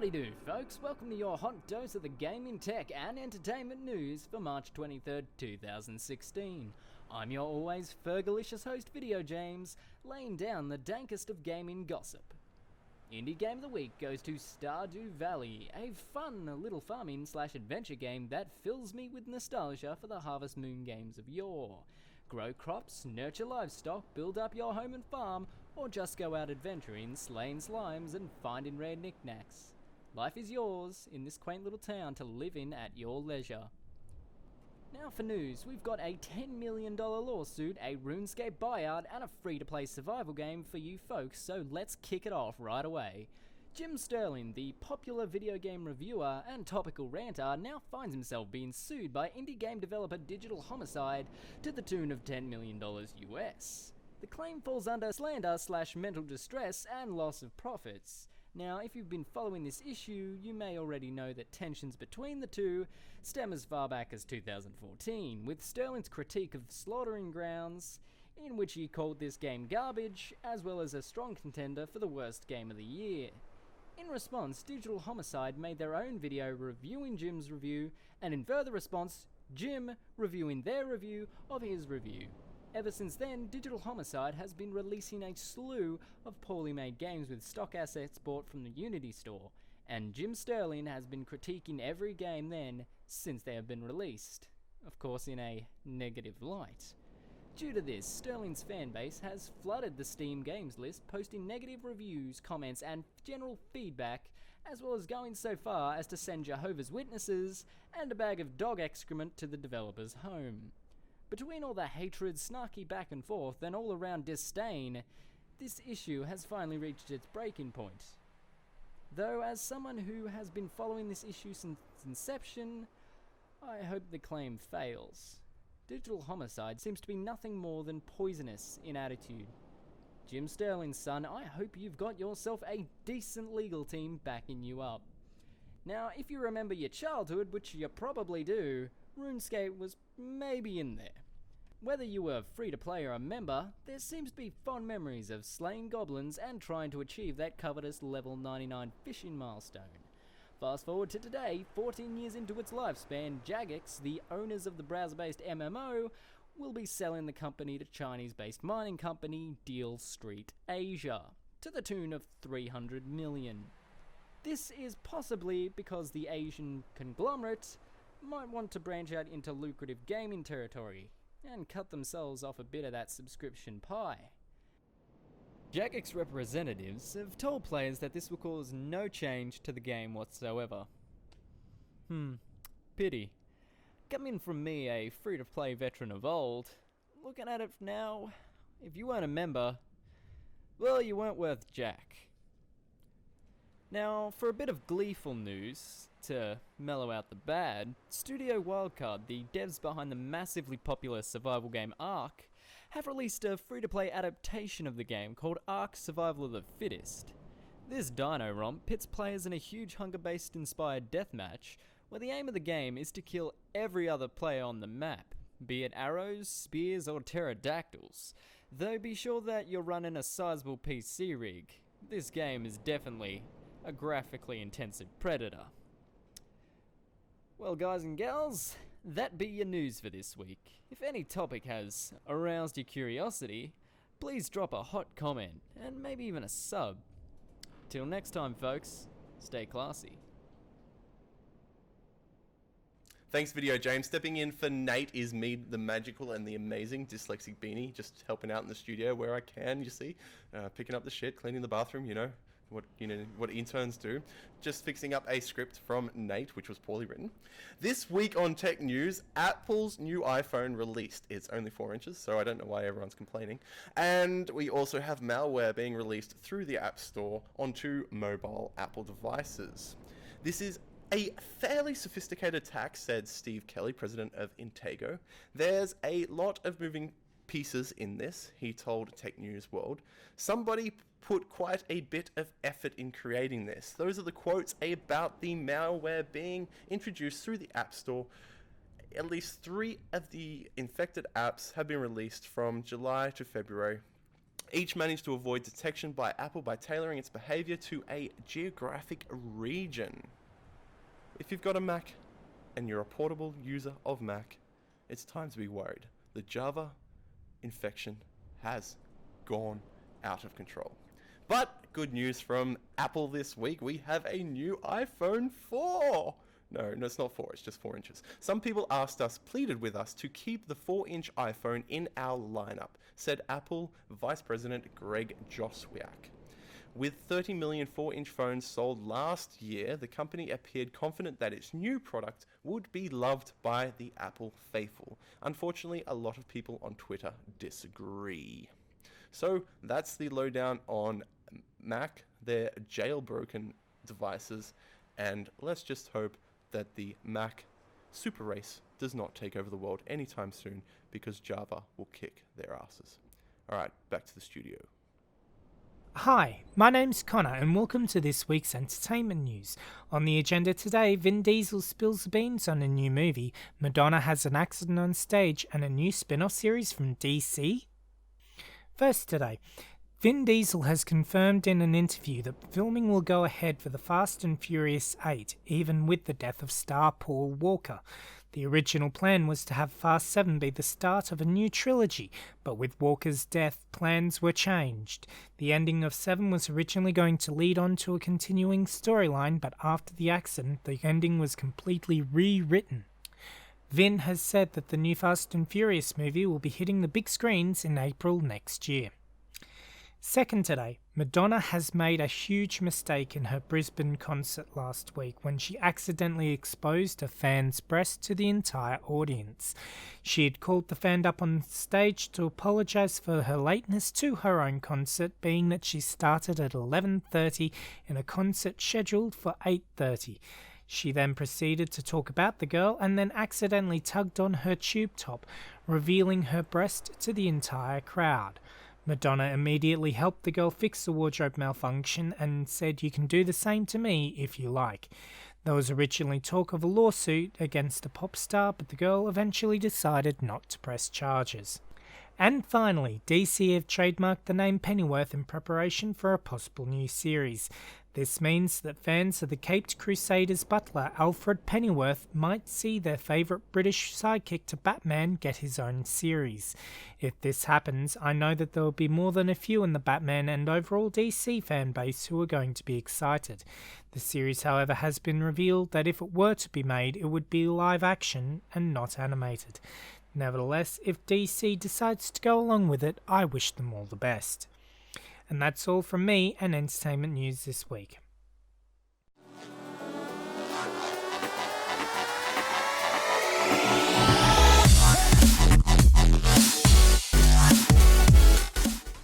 Howdy do, folks. Welcome to your hot dose of the gaming, tech and entertainment news for March 23rd, 2016. I'm your always fergalicious host, Video James, laying down the dankest of gaming gossip. Indie Game of the Week goes to Stardew Valley, a fun little farming/adventure game that fills me with nostalgia for the Harvest Moon games of yore. Grow crops, nurture livestock, build up your home and farm, or just go out adventuring, slaying slimes and finding rare knickknacks. Life is yours in this quaint little town to live in at your leisure. Now for news, we've got a $10 million lawsuit, a RuneScape buyout, and a free-to-play survival game for you folks, so let's kick it off right away. Jim Sterling, the popular video game reviewer and topical ranter, now finds himself being sued by indie game developer Digital Homicide to the tune of $10 million US. The claim falls under slander/mental distress and loss of profits. Now, if you've been following this issue, you may already know that tensions between the two stem as far back as 2014, with Sterling's critique of Slaughtering Grounds, in which he called this game garbage, as well as a strong contender for the worst game of the year. In response, Digital Homicide made their own video reviewing Jim's review, and in further response, Jim reviewing their review of his review. Ever since then, Digital Homicide has been releasing a slew of poorly made games with stock assets bought from the Unity store, and Jim Sterling has been critiquing every game then since they have been released, of course in a negative light. Due to this, Sterling's fanbase has flooded the Steam Games list, posting negative reviews, comments, and general feedback, as well as going so far as to send Jehovah's Witnesses and a bag of dog excrement to the developer's home. Between all the hatred, snarky back and forth, and all-around disdain, this issue has finally reached its breaking point. Though, as someone who has been following this issue since inception, I hope the claim fails. Digital Homicide seems to be nothing more than poisonous in attitude. Jim Sterling's son, I hope you've got yourself a decent legal team backing you up. Now, if you remember your childhood, which you probably do, RuneScape was maybe in there. Whether you were free to play or a member, there seems to be fond memories of slaying goblins and trying to achieve that covetous level 99 fishing milestone. Fast forward to today, 14 years into its lifespan, Jagex, the owners of the browser-based MMO, will be selling the company to Chinese-based mining company Deal Street Asia, to the tune of $300 million. This is possibly because the Asian conglomerate might want to branch out into lucrative gaming territory and cut themselves off a bit of that subscription pie. Jagex representatives have told players that this will cause no change to the game whatsoever. Pity. Coming from me, a free-to-play veteran of old, looking at it now, if you weren't a member, well, you weren't worth jack. Now, for a bit of gleeful news, to mellow out the bad, Studio Wildcard, the devs behind the massively popular survival game Ark, have released a free-to-play adaptation of the game called Ark Survival of the Fittest. This dino romp pits players in a huge hunger-based inspired deathmatch, where the aim of the game is to kill every other player on the map, be it arrows, spears, or pterodactyls, though be sure that you're running a sizable PC rig. This game is definitely a graphically intensive predator. Well, guys and gals, that be your news for this week. If any topic has aroused your curiosity, please drop a hot comment and maybe even a sub. Till next time, folks, stay classy. Thanks, Video James. Stepping in for Nate is me, the magical and the amazing dyslexic beanie, just helping out in the studio where I can, you see. Picking up the shit, cleaning the bathroom, what interns do. Just fixing up a script from Nate, which was poorly written. This week on Tech News, Apple's new iPhone released. It's only 4 inches, so I don't know why everyone's complaining. And we also have malware being released through the App Store onto mobile Apple devices. This is a fairly sophisticated attack, said Steve Kelly, president of Intego. There's a lot of moving pieces in this, he told Tech News World. Somebody put quite a bit of effort in creating this. Those are the quotes about the malware being introduced through the App Store. At least 3 of the infected apps have been released from July to February Each managed to avoid detection by Apple by tailoring its behavior to a geographic region. If you've got a Mac and you're a portable user of Mac, it's time to be worried. The Java infection has gone out of control. But good news from Apple this week, we have a new iPhone 4. No, it's not 4, it's just 4 inches. Some people pleaded with us to keep the 4-inch iPhone in our lineup, said Apple Vice President Greg Joswiak. With 30 million 4-inch phones sold last year, the company appeared confident that its new product would be loved by the Apple faithful. Unfortunately, a lot of people on Twitter disagree. So that's the lowdown on Mac, their jailbroken devices, and let's just hope that the Mac super race does not take over the world anytime soon, because Java will kick their asses. Alright, back to the studio. Hi, my name's Connor and welcome to this week's entertainment news. On the agenda today, Vin Diesel spills the beans on a new movie, Madonna has an accident on stage, and a new spin-off series from DC. First today, Vin Diesel has confirmed in an interview that filming will go ahead for the Fast and Furious 8, even with the death of star Paul Walker. The original plan was to have Fast 7 be the start of a new trilogy, but with Walker's death, plans were changed. The ending of 7 was originally going to lead on to a continuing storyline, but after the accident, the ending was completely rewritten. Vin has said that the new Fast and Furious movie will be hitting the big screens in April next year. Second today, Madonna has made a huge mistake in her Brisbane concert last week when she accidentally exposed a fan's breast to the entire audience. She had called the fan up on stage to apologise for her lateness to her own concert, being that she started at 11:30 in a concert scheduled for 8:30. She then proceeded to talk about the girl and then accidentally tugged on her tube top, revealing her breast to the entire crowd. Madonna immediately helped the girl fix the wardrobe malfunction and said, "You can do the same to me if you like." There was originally talk of a lawsuit against the pop star, but the girl eventually decided not to press charges. And finally, DC have trademarked the name Pennyworth in preparation for a possible new series. This means that fans of the Caped Crusaders butler Alfred Pennyworth might see their favourite British sidekick to Batman get his own series. If this happens, I know that there will be more than a few in the Batman and overall DC fan base who are going to be excited. The series, however, has been revealed that if it were to be made, it would be live action and not animated. Nevertheless, if DC decides to go along with it, I wish them all the best. And that's all from me and entertainment news this week.